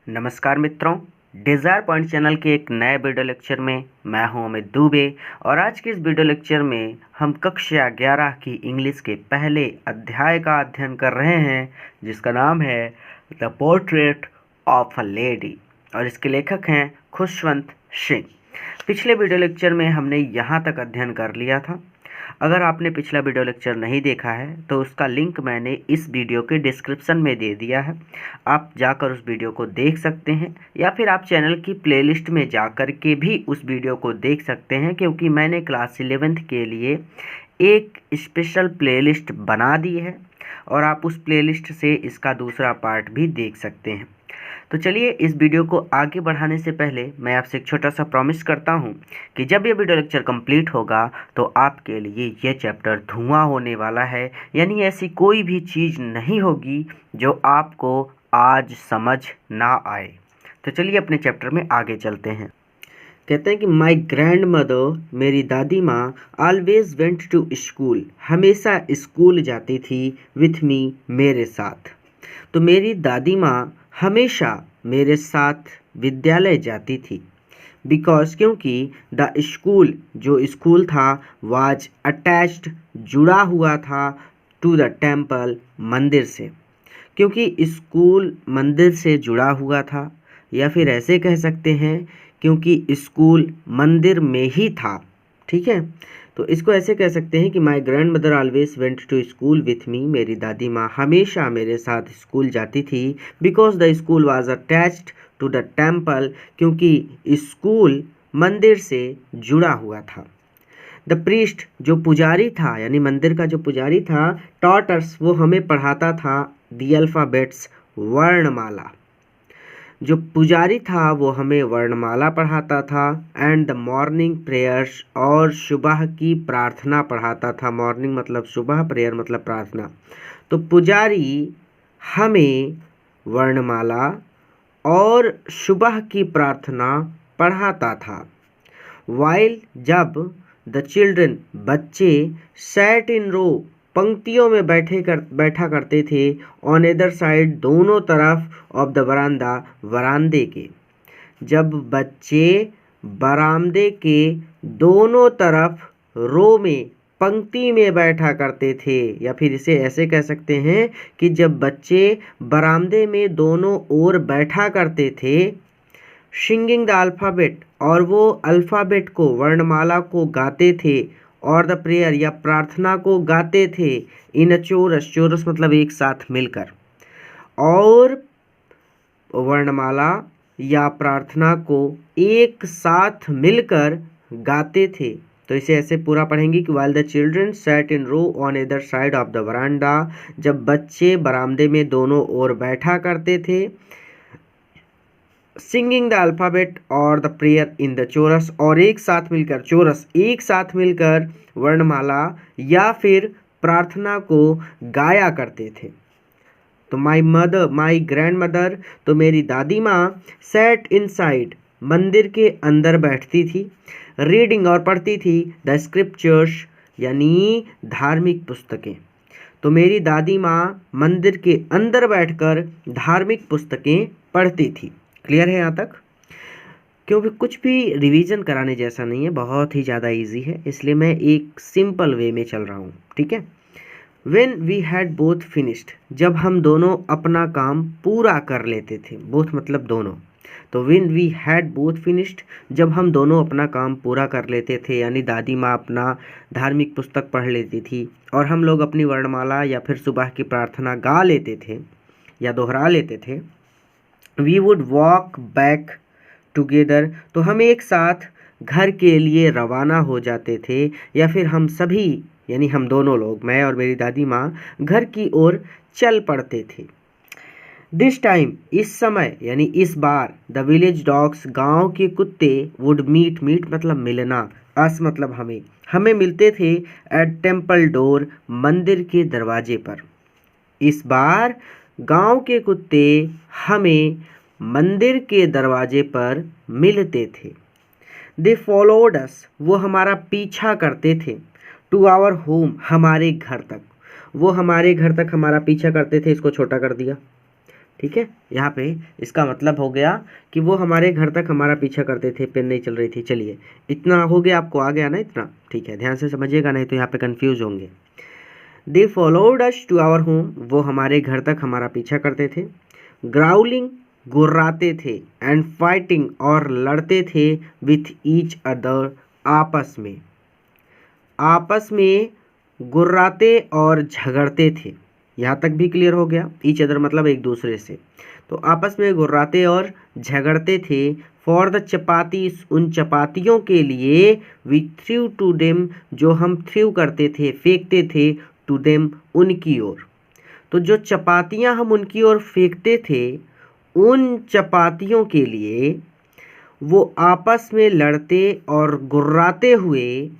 नमस्कार मित्रों, desire point channel के एक नए वीडियो लेक्चर में मैं हूं अमित दुबे। और आज के इस वीडियो लेक्चर में हम कक्षा 11 की इंग्लिश के पहले अध्याय का अध्ययन कर रहे हैं, जिसका नाम है the portrait of a lady और इसके लेखक हैं खुशवंत सिंह। पिछले वीडियो लेक्चर में हमने यहाँ तक अध्ययन कर लिया था। अगर आपने पिछला वीडियो लेक्चर नहीं देखा है तो उसका लिंक मैंने इस वीडियो के डिस्क्रिप्शन में दे दिया है, आप जाकर उस वीडियो को देख सकते हैं, या फिर आप चैनल की प्लेलिस्ट में जाकर के भी उस वीडियो को देख सकते हैं, क्योंकि मैंने क्लास 11th के लिए एक स्पेशल प्लेलिस्ट बना दी है और आप उस प्लेलिस्ट से इसका दूसरा पार्ट भी देख सकते हैं। तो चलिए, इस वीडियो को आगे बढ़ाने से पहले मैं आपसे एक छोटा सा प्रॉमिस करता हूं कि जब ये वीडियो लेक्चर कंप्लीट होगा तो आपके लिए ये चैप्टर धुआं होने वाला है, यानी ऐसी कोई भी चीज़ नहीं होगी जो आपको आज समझ ना आए। तो चलिए अपने चैप्टर में आगे चलते हैं। कहते हैं कि माई ग्रैंड मदर, मेरी दादी माँ, ऑलवेज वेंट टू स्कूल, हमेशा स्कूल जाती थी, विथ मी, मेरे साथ। तो मेरी दादी माँ हमेशा मेरे साथ विद्यालय जाती थी। बिकॉज, क्योंकि द स्कूल, जो स्कूल था, वाज अटैच्ड, जुड़ा हुआ था, टू द टेम्पल, मंदिर से। क्योंकि स्कूल मंदिर से जुड़ा हुआ था, या फिर ऐसे कह सकते हैं क्योंकि स्कूल मंदिर में ही था। ठीक है, तो इसको ऐसे कह सकते हैं कि my grandmother always went to school with me, मेरी दादी माँ हमेशा मेरे साथ स्कूल जाती थी। Because the school was attached to the temple, क्योंकि स्कूल मंदिर से जुड़ा हुआ था। द प्रीस्ट, जो पुजारी था, यानी मंदिर का जो पुजारी था, टॉट अस, वो हमें पढ़ाता था, द अल्फ़ाबेट्स, वर्णमाला। जो पुजारी था वो हमें वर्णमाला पढ़ाता था, एंड द मॉर्निंग प्रेयर्स, और सुबह की प्रार्थना पढ़ाता था। मॉर्निंग मतलब सुबह, प्रेयर मतलब प्रार्थना। तो पुजारी हमें वर्णमाला और सुबह की प्रार्थना पढ़ाता था। वाइल, जब, द चिल्ड्रन, बच्चे, सैट इन रो, पंक्तियों में बैठा करते थे, ऑन अदर साइड, दोनों तरफ, ऑफ द वरांदा, वरांदे के। जब बच्चे बरामदे के दोनों तरफ रो में, पंक्ति में बैठा करते थे, या फिर इसे ऐसे कह सकते हैं कि जब बच्चे बरामदे में दोनों ओर बैठा करते थे, सिंगिंग द अल्फ़ाबेट, और वो अल्फ़ाबेट को, वर्णमाला को गाते थे, और द प्रेयर, या प्रार्थना को गाते थे, इन अ चोरस, चोरस मतलब एक साथ मिलकर, और वर्णमाला या प्रार्थना को एक साथ मिलकर गाते थे। तो इसे ऐसे पूरा पढ़ेंगे कि while the children sat in row on either side of the veranda, जब बच्चे बरामदे में दोनों ओर बैठा करते थे, सिंगिंग द अल्फ़ाबेट और द प्रेयर इन द चोरस, और एक साथ मिलकर, चोरस एक साथ मिलकर वर्णमाला या फिर प्रार्थना को गाया करते थे। तो माई ग्रैंड मदर, तो मेरी दादी माँ, सेट इनसाइड, मंदिर के अंदर बैठती थी, रीडिंग, और पढ़ती थी, द स्क्रिप्चर्स, यानी धार्मिक पुस्तकें। तो मेरी दादी माँ मंदिर के अंदर बैठकर धार्मिक पुस्तकें पढ़ती थी। क्लियर है यहाँ तक? क्योंकि कुछ भी रिवीजन कराने जैसा नहीं है, बहुत ही ज़्यादा इजी है, इसलिए मैं एक सिंपल वे में चल रहा हूँ। ठीक है। When we had both finished, जब हम दोनों अपना काम पूरा कर लेते थे, both मतलब दोनों। तो when we had both finished, जब हम दोनों अपना काम पूरा कर लेते थे, यानी दादी माँ अपना धार्मिक पुस्तक पढ़ लेती थी और हम लोग अपनी वर्णमाला या फिर सुबह की प्रार्थना गा लेते थे या दोहरा लेते थे, we would walk back together, तो हम एक साथ घर के लिए रवाना हो जाते थे, या फिर हम सभी, यानी हम दोनों लोग, मैं और मेरी दादी माँ, घर की ओर चल पड़ते थे। दिस टाइम, इस समय, यानी इस बार, द विलेज डॉग्स, गांव के कुत्ते, वुड मीट, मीट मतलब मिलना, अस मतलब हमें मिलते थे, एट टेम्पल डोर, मंदिर के दरवाजे पर। इस बार गांव के कुत्ते हमें मंदिर के दरवाजे पर मिलते थे। दे फॉलोड अस, वो हमारा पीछा करते थे, टू आवर होम, हमारे घर तक, वो हमारे घर तक हमारा पीछा करते थे। इसको छोटा कर दिया, ठीक है, यहाँ पे इसका मतलब हो गया कि वो हमारे घर तक हमारा पीछा करते थे, पेन नहीं चल रही थी। चलिए इतना हो गया, आपको आ गया ना इतना, ठीक है, ध्यान से समझिएगा नहीं तो यहाँ पे कंफ्यूज होंगे। They followed us to our home, वो हमारे घर तक हमारा पीछा करते थे। ग्राउलिंग, गुर्राते थे। एंड फाइटिंग, और लड़ते थे विथ ईच अदर, आपस में। आपस में गुर्राते और झगड़ते थे। यहाँ तक भी क्लियर हो गया। ईच अदर मतलब एक दूसरे से, तो आपस में गुर्राते और झगड़ते थे। फॉर द चपातीस, उन चपातियों के लिए। वी थ्रू टू देम, जो हम थ्रू करते थे, फेंकते थे। टू देम, उनकी ओर। तो जो चपातियाँ हम उनकी ओर फेंकते थे, उन चपातियों के लिए वो आपस में लड़ते और गुर्राते हुए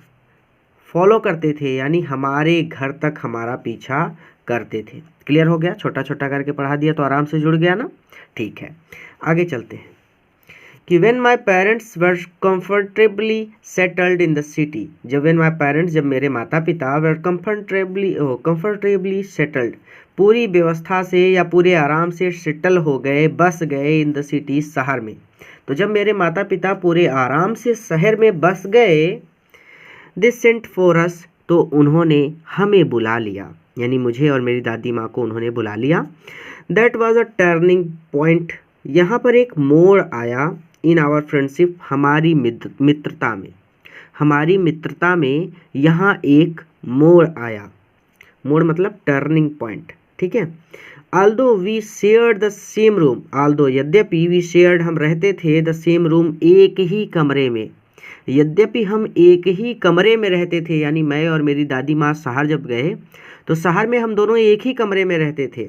फॉलो करते थे, यानी हमारे घर तक हमारा पीछा करते थे। क्लियर हो गया? छोटा छोटा करके पढ़ा दिया तो आराम से जुड़ गया ना। ठीक है, आगे चलते हैं कि when my parents were comfortably settled in the city, जब मेरे माता पिता वर कंफर्टेबली सेटल्ड, पूरी व्यवस्था से या पूरे आराम से सेटल हो गए, बस गए इन द सिटी, शहर में। तो जब मेरे माता पिता पूरे आराम से शहर में बस गए, दे सेंट फॉर अस, तो उन्होंने हमें बुला लिया, यानी मुझे और मेरी दादी माँ को उन्होंने बुला लिया। That was a turning point, यहाँ पर एक मोड़ आया। इन आवर फ्रेंडशिप, हमारी मित्रता में, हमारी मित्रता में यहाँ एक मोड़ आया। मोड़ मतलब टर्निंग पॉइंट, ठीक है। Although we shared the same room, although यद्यपि, वी शेयर्ड हम रहते थे, द सेम रूम एक ही कमरे में, यद्यपि हम एक ही कमरे में रहते थे, यानी मैं और मेरी दादी माँ शहर जब गए तो शहर में हम दोनों एक ही कमरे में रहते थे।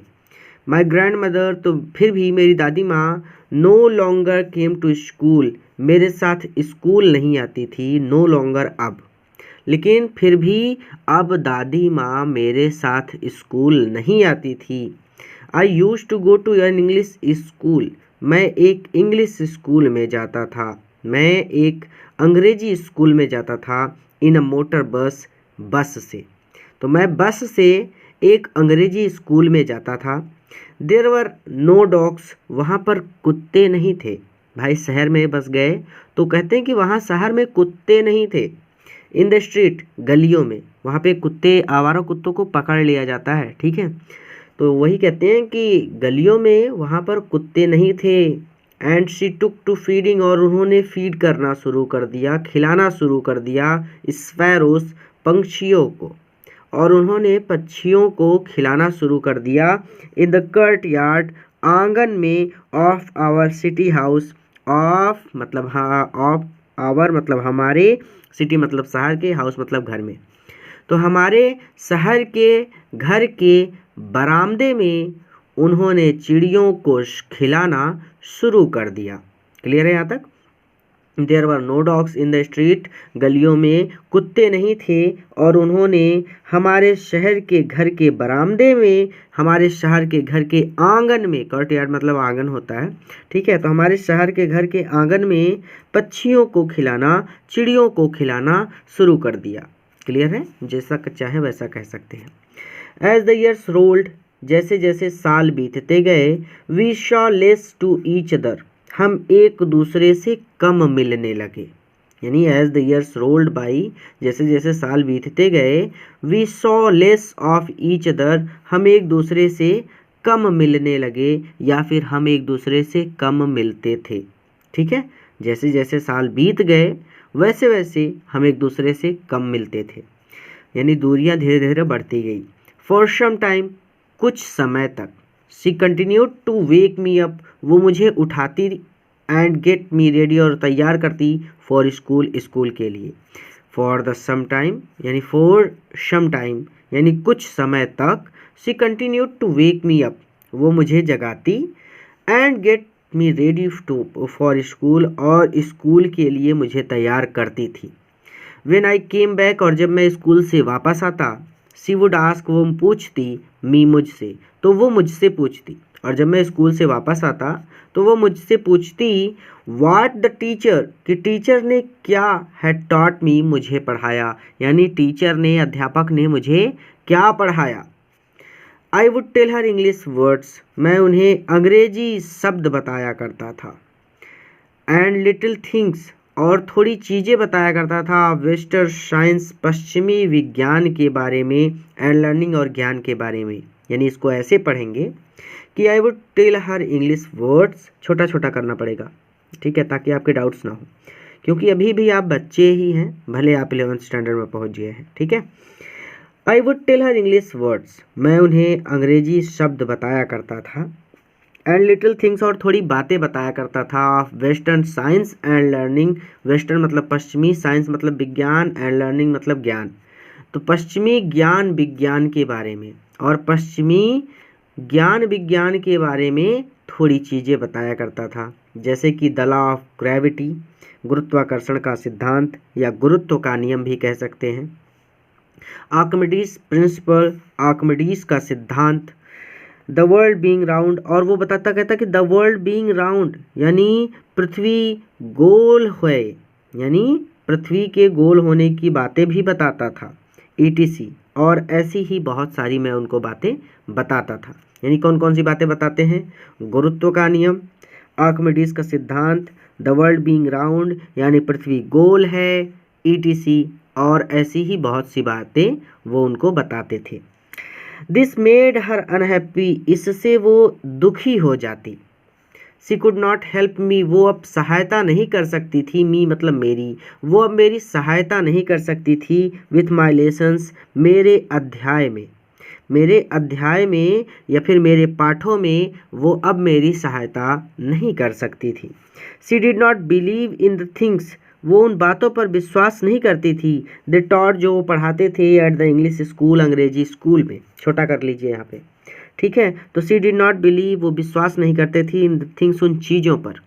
माई ग्रैंड मदर, तो फिर भी मेरी दादी माँ no longer came to school, मेरे साथ स्कूल नहीं आती थी। नो लॉन्गर अब, लेकिन फिर भी अब दादी माँ मेरे साथ स्कूल नहीं आती थी। I use to go to an English school, मैं एक इंग्लिश स्कूल में जाता था, मैं एक अंग्रेजी स्कूल में जाता था। इन अ मोटर बस, बस से, तो मैं बस से एक अंग्रेजी स्कूल में जाता था। देयर वर नो डॉग्स, वहाँ पर कुत्ते नहीं थे। भाई शहर में बस गए तो कहते हैं कि वहाँ शहर में कुत्ते नहीं थे। इन द स्ट्रीट, गलियों में, वहाँ पे कुत्ते, आवारा कुत्तों को पकड़ लिया जाता है, ठीक है। तो वही कहते हैं कि गलियों में वहाँ पर कुत्ते नहीं थे। And she took to feeding, और उन्होंने फीड करना शुरू कर दिया, खिलाना शुरू कर दिया। स्पैरोस, पंछियों को, और उन्होंने पक्षियों को खिलाना शुरू कर दिया। इन द कर्ट यार्ड, आंगन में। Of our city house, of मतलब हाँ, ऑफ आवर मतलब हमारे, सिटी मतलब शहर के, हाउस मतलब घर में। तो हमारे शहर के घर के बरामदे में उन्होंने चिड़ियों को खिलाना शुरू कर दिया। क्लियर है यहाँ तक? There were no dogs in the street, गलियों में कुत्ते नहीं थे, और उन्होंने हमारे शहर के घर के बरामदे में, हमारे शहर के घर के आंगन में, कॉर्टयार्ड मतलब आंगन होता है, ठीक है, तो हमारे शहर के घर के आंगन में पक्षियों को खिलाना, चिड़ियों को खिलाना शुरू कर दिया। क्लियर है? जैसा चाहे वैसा कह सकते हैं। एज द ईयर्स रोल्ड, जैसे जैसे साल बीतते गए, we saw less to each other, हम एक दूसरे से कम मिलने लगे। यानी as the years rolled by, जैसे जैसे साल बीतते गए, we saw less of each other, हम एक दूसरे से कम मिलने लगे, या फिर हम एक दूसरे से कम मिलते थे, ठीक है। जैसे जैसे साल बीत गए वैसे वैसे हम एक दूसरे से कम मिलते थे, यानी दूरियां धीरे धीरे बढ़ती गई। फॉर सम टाइम, कुछ समय तक। She continued to wake me up, वो मुझे उठाती एंड गेट मी रेडी, और तैयार करती फॉर स्कूल, स्कूल के लिए। फॉर द सम टाइम यानी फॉर सम टाइम यानी कुछ समय तक। She continued to wake me up, वो मुझे जगाती, and get me ready to for school, और स्कूल के लिए मुझे तैयार करती थी। व्हेन आई केम बैक, और जब मैं स्कूल से वापस आता, शी वुड आस्क, वो पूछती, मी मुझसे, तो वो मुझसे पूछती, और जब मैं स्कूल से वापस आता तो वो मुझसे पूछती व्हाट द टीचर, कि टीचर ने क्या हैड टॉट मी, मुझे पढ़ाया, यानी टीचर ने, अध्यापक ने मुझे क्या पढ़ाया। I would tell her English words, मैं उन्हें अंग्रेजी शब्द बताया करता था। एंड लिटिल थिंग्स, और थोड़ी चीज़ें बताया करता था। वेस्टर्न साइंस, पश्चिमी विज्ञान के बारे में। एंड लर्निंग, और ज्ञान के बारे में। यानी इसको ऐसे पढ़ेंगे कि I would tell her English words, छोटा छोटा करना पड़ेगा, ठीक है, ताकि आपके डाउट्स ना हो, क्योंकि अभी भी आप बच्चे ही हैं, भले आप 11th स्टैंडर्ड में पहुंच गए हैं, ठीक है। I would tell her English words, मैं उन्हें अंग्रेजी शब्द बताया करता था। एंड लिटिल थिंग्स, और थोड़ी बातें बताया करता था। Of western science and learning, western मतलब पश्चिमी, साइंस मतलब विज्ञान, एंड लर्निंग मतलब ज्ञान। तो पश्चिमी ज्ञान विज्ञान के बारे में और पश्चिमी ज्ञान विज्ञान के बारे में थोड़ी चीज़ें बताया करता था, जैसे कि द लॉ ऑफ ग्रेविटी, गुरुत्वाकर्षण का सिद्धांत या गुरुत्व का नियम भी कह सकते हैं। आर्किमिडीज प्रिंसिपल, आर्किमिडीज का सिद्धांत। द वर्ल्ड बीइंग राउंड, और वो कहता कि द वर्ल्ड बीइंग राउंड यानी पृथ्वी गोल है, यानी पृथ्वी के गोल होने की बातें भी बताता था। ETC, और ऐसी ही बहुत सारी मैं उनको बातें बताता था। यानी कौन कौन सी बातें बताते हैं? गुरुत्व का नियम, आर्किमिडीज का सिद्धांत, द वर्ल्ड बीइंग राउंड यानी पृथ्वी गोल है, ETC, और ऐसी ही बहुत सी बातें वो उनको बताते थे। दिस मेड हर अनहैप्पी, इससे वो दुखी हो जाती। She could not help me, वो अब सहायता नहीं कर सकती थी। मी मतलब मेरी, वो अब मेरी सहायता नहीं कर सकती थी। विथ माई लेसन्स, मेरे अध्याय में या फिर मेरे पाठों में वो अब मेरी सहायता नहीं कर सकती थी। She did not believe in the things, वो उन बातों पर विश्वास नहीं करती थी। दे टॉट, जो वो पढ़ाते थे एट द इंग्लिश स्कूल, अंग्रेजी स्कूल में। छोटा कर लीजिए यहाँ पे, ठीक है। तो शी डिड नॉट बिलीव, वो विश्वास नहीं करते थी, इन द थिंग्स, उन चीज़ों पर।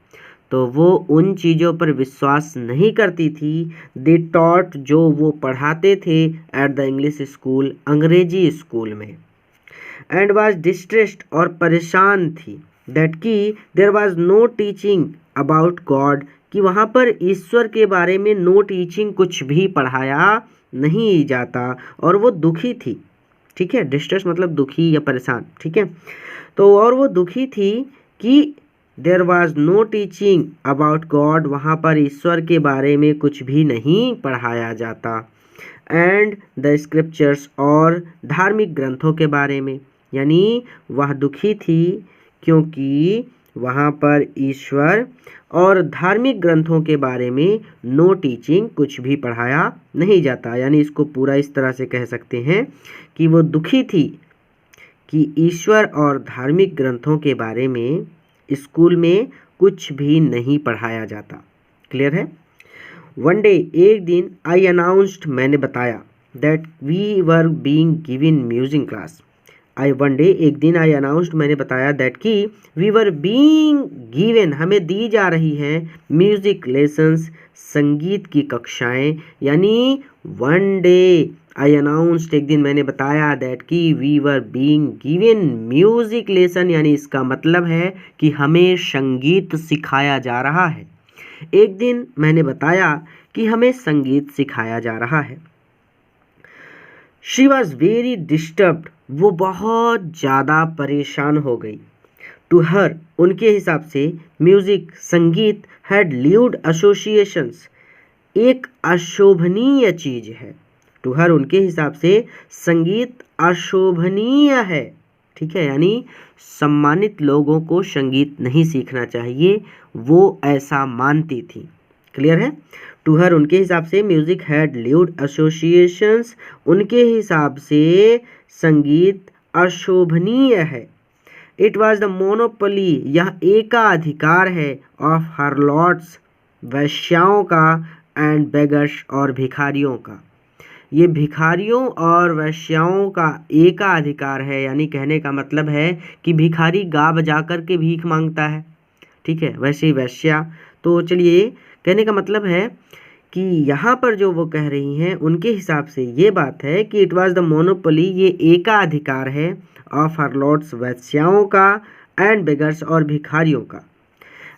तो वो उन चीज़ों पर विश्वास नहीं करती थी। दे टॉट, जो वो पढ़ाते थे एट द इंग्लिश स्कूल, अंग्रेजी स्कूल में। एंड वाज डिस्ट्रेस्ड, और परेशान थी। दैट की there was no teaching about God, कि वहाँ पर ईश्वर के बारे में नो टीचिंग, कुछ भी पढ़ाया नहीं जाता, और वो दुखी थी, ठीक है। डिस्ट्रेस मतलब दुखी या परेशान, ठीक है। तो और वो दुखी थी कि there was no teaching about God, वहाँ पर ईश्वर के बारे में कुछ भी नहीं पढ़ाया जाता। एंड द स्क्रिप्चर्स, और धार्मिक ग्रंथों के बारे में। यानी वह दुखी थी क्योंकि वहाँ पर ईश्वर और धार्मिक ग्रंथों के बारे में नो टीचिंग, कुछ भी पढ़ाया नहीं जाता। यानी इसको पूरा इस तरह से कह सकते हैं कि वो दुखी थी कि ईश्वर और धार्मिक ग्रंथों के बारे में स्कूल में कुछ भी नहीं पढ़ाया जाता। क्लियर है? वन डे, एक दिन, आई अनाउंस्ड, मैंने बताया, that we were being given music class. I one day, एक दिन, आई अनाउंस्ड, मैंने बताया, दैट की वी वर बीइंग गिवन, हमें दी जा रही है म्यूजिक लेसन्स, संगीत की कक्षाएं। यानी वन डे आई अनाउंस्ड, एक दिन मैंने बताया, दैट की we were being given music lesson, यानी इसका मतलब है कि हमें संगीत सिखाया जा रहा है। एक दिन मैंने बताया कि हमें संगीत सिखाया जा रहा है। शी वॉज वेरी डिस्टर्ब्ड, वो बहुत ज़्यादा परेशान हो गई। टू हर, उनके हिसाब से म्यूज़िक, संगीत, हैड ल्यूड एसोसिएशंस, एक अशोभनीय चीज़ है। टू हर, उनके हिसाब से संगीत अशोभनीय है, ठीक है। यानी सम्मानित लोगों को संगीत नहीं सीखना चाहिए, वो ऐसा मानती थी। क्लियर है? टू हर, उनके हिसाब से म्यूजिक हैड ल्यूड एसोसिएशंस, उनके हिसाब से संगीत अशोभनीय है। इट वॉज द मोनोपोली, यह एकाधिकार है, ऑफ हार्लॉट्स, वैश्याओं का, एंड बेगर्स, और भिखारियों का। ये भिखारियों और वैश्याओं का एकाधिकार है। यानी कहने का मतलब है कि भिखारी गा बजा कर के भीख मांगता है, ठीक है, वैसे ही वैश्या। तो चलिए, कहने का मतलब है कि यहाँ पर जो वो कह रही हैं, उनके हिसाब से ये बात है कि इट वाज द मोनोपोली, ये एकाधिकार है, ऑफ हार्लॉट्स, वैश्याओं का, एंड बेगर्स, और भिखारियों का।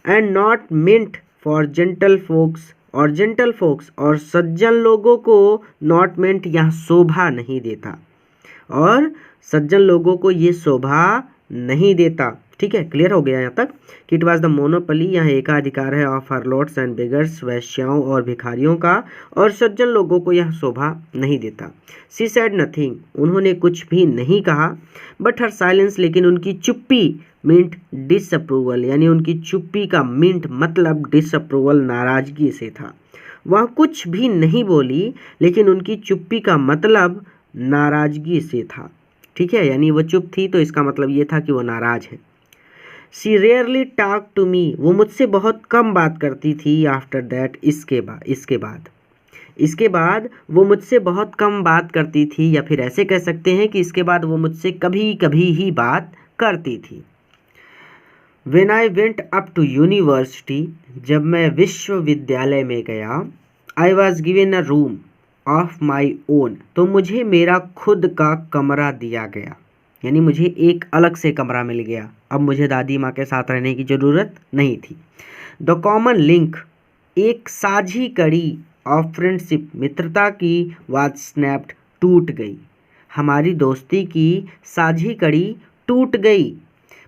And not meant for gentle folks, और जेंटल फोक्स और सज्जन लोगों को नॉट मिंट यहाँ शोभा नहीं देता, और सज्जन लोगों को ये शोभा नहीं देता। ठीक है, क्लियर हो गया यहाँ तक कि इट वॉज द मोनोपली, यह एकाधिकार है ऑफ हरलोट्स एंड बिगर्स, वैश्याओं और भिखारियों का, और सज्जन लोगों को यह शोभा नहीं देता। सी सेड नथिंग, उन्होंने कुछ भी नहीं कहा, बट हर साइलेंस, लेकिन उनकी चुप्पी, मिंट डिसअप्रूवल, यानी उनकी चुप्पी का मिंट मतलब डिसअप्रूवल, नाराजगी से था। वह कुछ भी नहीं बोली, लेकिन उनकी चुप्पी का मतलब नाराजगी से था। ठीक है, यानी वो चुप थी तो इसका मतलब ये था कि वो नाराज है। She rarely talk to me, वो मुझसे बहुत कम बात करती थी। आफ्टर दैट, इसके बाद वो मुझसे बहुत कम बात करती थी, या फिर ऐसे कह सकते हैं कि इसके बाद वो मुझसे कभी कभी ही बात करती थी। When I went up to university, जब मैं विश्वविद्यालय में गया, I was given a room of my own, तो मुझे मेरा खुद का कमरा दिया गया, यानी मुझे एक अलग से कमरा मिल गया। अब मुझे दादी माँ के साथ रहने की ज़रूरत नहीं थी। द कॉमन लिंक, एक साझी कड़ी ऑफ फ्रेंडशिप, मित्रता की, वाज स्नैप्ड, टूट गई। हमारी दोस्ती की साझी कड़ी टूट गई।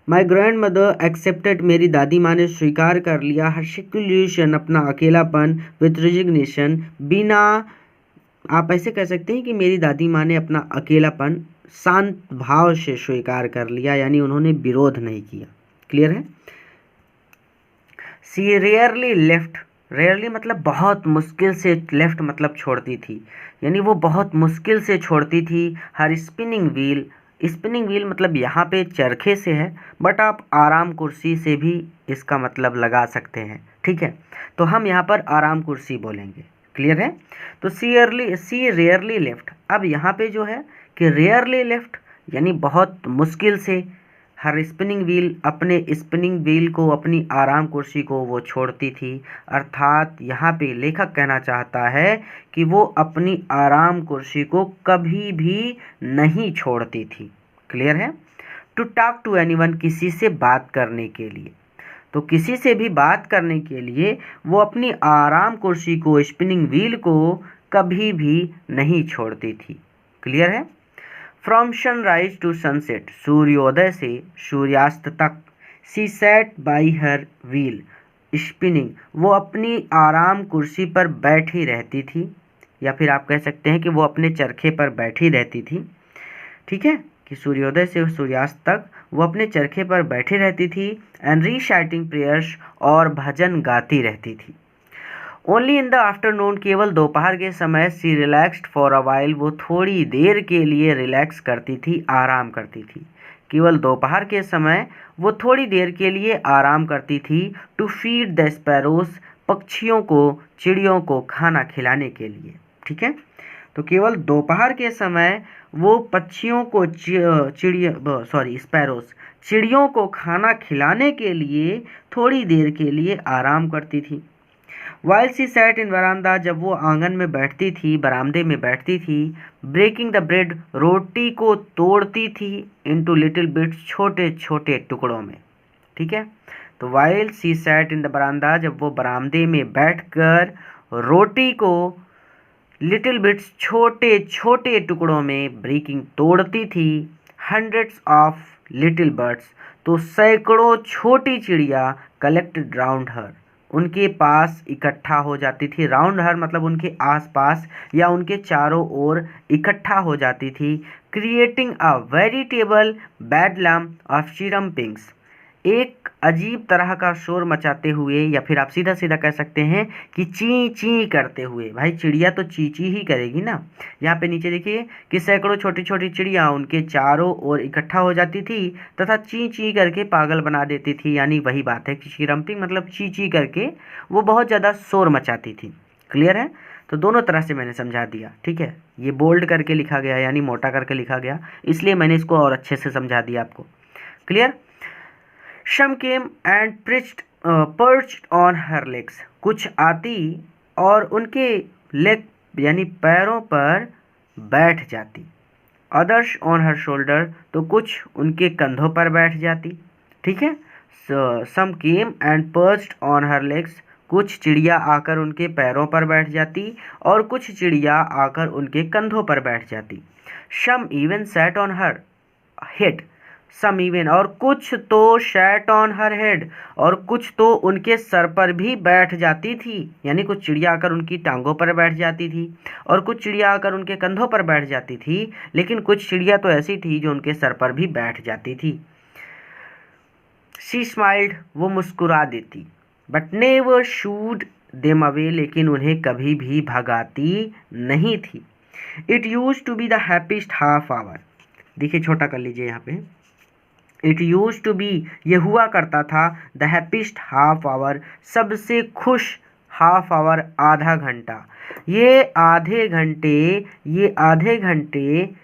माई ग्रैंड मदर एक्सेप्टेड, मेरी दादी माँ ने स्वीकार कर लिया। हर सिक्युलेशन, अपना अकेलापन, विथ रिजिग्नेशन, बिना, आप ऐसे कह सकते हैं कि मेरी दादी माँ ने अपना अकेलापन शांत भाव से स्वीकार कर लिया, यानी उन्होंने विरोध नहीं किया। क्लियर है। सी रेयरली लेफ्ट, रेयरली मतलब बहुत मुश्किल से, लेफ्ट मतलब छोड़ती थी, यानी वो बहुत मुश्किल से छोड़ती थी। हर स्पिनिंग व्हील, स्पिनिंग व्हील मतलब यहाँ पे चरखे से है, बट आप आराम कुर्सी से भी इसका मतलब लगा सकते हैं। ठीक है, तो हम यहाँ पर आराम कुर्सी बोलेंगे। क्लियर है। तो सी रेयरली लेफ्ट, अब यहाँ पे जो है कि रेयरली लेफ्ट यानी बहुत मुश्किल से, हर स्पिनिंग व्हील, अपने स्पिनिंग व्हील को, अपनी आराम कुर्सी को वो छोड़ती थी। अर्थात यहाँ पे लेखक कहना चाहता है कि वो अपनी आराम कुर्सी को कभी भी नहीं छोड़ती थी। क्लियर है। टू टॉक टू एनीवन, किसी से बात करने के लिए, तो किसी से भी बात करने के लिए वो अपनी आराम कुर्सी को, स्पिनिंग व्हील को कभी भी नहीं छोड़ती थी। क्लियर है। फ्रॉम सनराइज टू सनसेट, सूर्योदय से सूर्यास्त तक। She sat by her wheel spinning, वो अपनी आराम कुर्सी पर बैठी रहती थी, या फिर आप कह सकते हैं कि वो अपने चरखे पर बैठी रहती थी। ठीक है, कि सूर्योदय से सूर्यास्त तक वो अपने चरखे पर बैठी रहती थी। एंड रीसाइटिंग प्रेयर्स, और भजन गाती रहती थी। ओनली इन द आफ्टरनून, केवल दोपहर के समय। सी रिलैक्स्ड फॉर अ वाइल, वो थोड़ी देर के लिए रिलैक्स करती थी, आराम करती थी। केवल दोपहर के समय वो थोड़ी देर के लिए आराम करती थी। टू फीड द स्पैरोज, पक्षियों को, चिड़ियों को खाना खिलाने के लिए। ठीक है, तो केवल दोपहर के समय वो पक्षियों को, स्पैरोज, चिड़ियों को खाना खिलाने के लिए थोड़ी देर के लिए आराम करती थी। वाइल सी सैट इन वरांदा, जब वो आंगन में बैठती थी, बरामदे में बैठती थी। ब्रेकिंग द ब्रेड, रोटी को तोड़ती थी। इनटू लिटिल बिट्स, छोटे छोटे टुकड़ों में। ठीक है, तो while she sat in the बरामदा, जब वो बरामदे में बैठकर रोटी को लिटिल बिट्स, छोटे छोटे टुकड़ों में, ब्रेकिंग तोड़ती थी। हंड्रेड्स ऑफ लिटिल बर्ड्स, तो सैकड़ों छोटी चिड़िया कलेक्टेड राउंड हर, उनके पास इकट्ठा हो जाती थी। राउंड हर मतलब उनके आसपास या उनके चारों ओर इकट्ठा हो जाती थी। क्रिएटिंग अ वेरिटेबल बेडलम ऑफ चिरम्पिंग्स, एक अजीब तरह का शोर मचाते हुए, या फिर आप सीधा सीधा कह सकते हैं कि ची ची करते हुए। भाई चिड़िया तो ची ची ही करेगी ना। यहाँ पे नीचे देखिए कि सैकड़ों छोटी छोटी चिड़िया उनके चारों ओर इकट्ठा हो जाती थी तथा ची ची करके पागल बना देती थी। यानी वही बात है कि चिरम्पिंग मतलब ची ची करके वो बहुत ज़्यादा शोर मचाती थी। क्लियर है। तो दोनों तरह से मैंने समझा दिया। ठीक है, ये बोल्ड करके लिखा गया यानी मोटा करके लिखा गया, इसलिए मैंने इसको और अच्छे से समझा दिया आपको। Clear. Some came and perched on her legs, कुछ आती और उनके लेग यानी पैरों पर बैठ जाती। Others on her shoulder, तो कुछ उनके कंधों पर बैठ जाती। ठीक है, some came and perched on her legs, कुछ चिड़िया आकर उनके पैरों पर बैठ जाती और कुछ चिड़िया आकर उनके कंधों पर बैठ जाती। Some even sat on her, head some even, और कुछ तो सैट ऑन हर हेड, और कुछ तो उनके सर पर भी बैठ जाती थी, यानी कुछ चिड़िया आकर उनकी टांगों पर बैठ जाती थी और कुछ चिड़िया आकर उनके कंधों पर बैठ जाती थी, लेकिन कुछ चिड़िया तो ऐसी थी जो उनके सर पर भी बैठ जाती थी। शी स्माइल्ड, वो मुस्कुरा देती, but never shooed them away, लेकिन उन्हें कभी भी भगाती नहीं थी। It use to be the happiest half hour, देखिए छोटा कर लीजिए यहाँ पे, इट यूज टू बी, ये हुआ करता था, द हैप्पीस्ट हाफ आवर, सबसे खुश हाफ आवर, आधा घंटा, ये आधे घंटे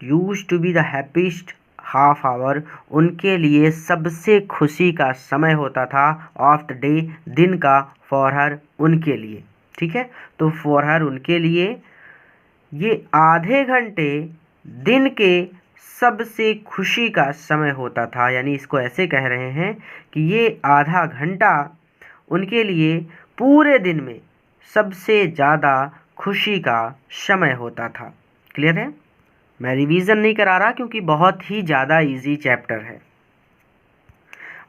used to be the happiest half hour, उनके लिए सबसे खुशी का समय होता था, ऑफ द डे, दिन का, फॉर हर, उनके लिए, ठीक है। तो फॉर हर, उनके लिए, ये आधे घंटे दिन के सबसे खुशी का समय होता था, यानी इसको ऐसे कह रहे हैं कि ये आधा घंटा उनके लिए पूरे दिन में सबसे ज़्यादा खुशी का समय होता था। क्लियर है? मैं रिवीजन नहीं करा रहा क्योंकि बहुत ही ज़्यादा इजी चैप्टर है।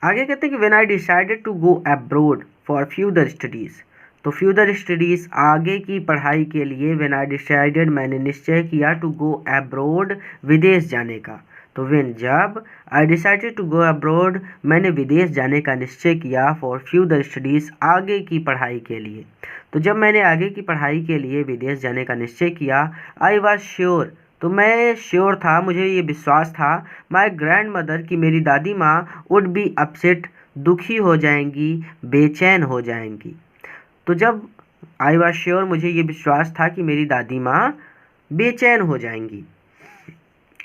आगे कहते हैं कि when I decided to go abroad for further studies, तो फ्यूदर स्टडीज़, आगे की पढ़ाई के लिए, व्हेन आई डिसाइडेड, मैंने निश्चय किया, टू गो अब्रोड, विदेश जाने का। तो व्हेन, जब, I decided to go abroad, मैंने विदेश जाने का निश्चय किया, फॉर फ्यूदर स्टडीज़, आगे की पढ़ाई के लिए। तो जब मैंने आगे की पढ़ाई के लिए विदेश जाने का निश्चय किया, आई वॉज श्योर, तो मैं श्योर था, मुझे ये विश्वास था, माई ग्रैंड मदर, की मेरी दादी माँ, वुड बी अपसेट, दुखी हो जाएंगी, बेचैन हो जाएंगी। तो जब आई वॉज श्योर, मुझे ये विश्वास था कि मेरी दादी माँ बेचैन हो जाएंगी।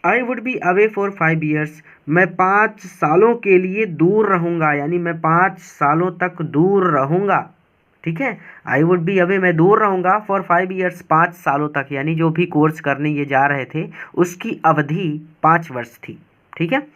I would be away for 5 years, मैं 5 सालों के लिए दूर रहूँगा, यानी मैं 5 सालों तक दूर रहूँगा, ठीक है। आई वुड बी अवे, मैं दूर रहूँगा, फॉर 5 years, 5 सालों तक, यानी जो भी कोर्स करने ये जा रहे थे उसकी अवधि 5 वर्ष थी, ठीक है।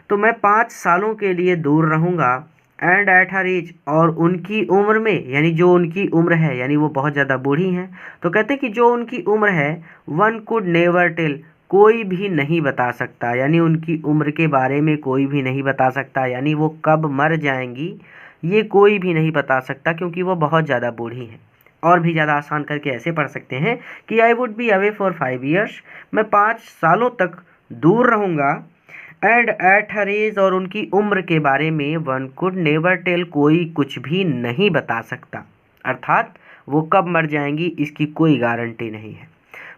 तो मैं 5 सालों के लिए दूर रहूँगा, एंड एट हर एज, और उनकी उम्र में, यानी जो उनकी उम्र है, यानी वो बहुत ज़्यादा बूढ़ी हैं, तो कहते हैं कि जो उनकी उम्र है, वन कुड नेवर टेल, कोई भी नहीं बता सकता, यानी उनकी उम्र के बारे में कोई भी नहीं बता सकता, यानी वो कब मर जाएंगी ये कोई भी नहीं बता सकता, क्योंकि वो बहुत ज़्यादा बूढ़ी हैं। और भी ज़्यादा आसान करके ऐसे पढ़ सकते हैं कि I would be away for 5 years, मैं 5 सालों तक दूर रहूँगा, एंड एट हर एज, और उनकी उम्र के बारे में, वन कुड नेवर टेल, कोई कुछ भी नहीं बता सकता, अर्थात वो कब मर जाएंगी इसकी कोई गारंटी नहीं है।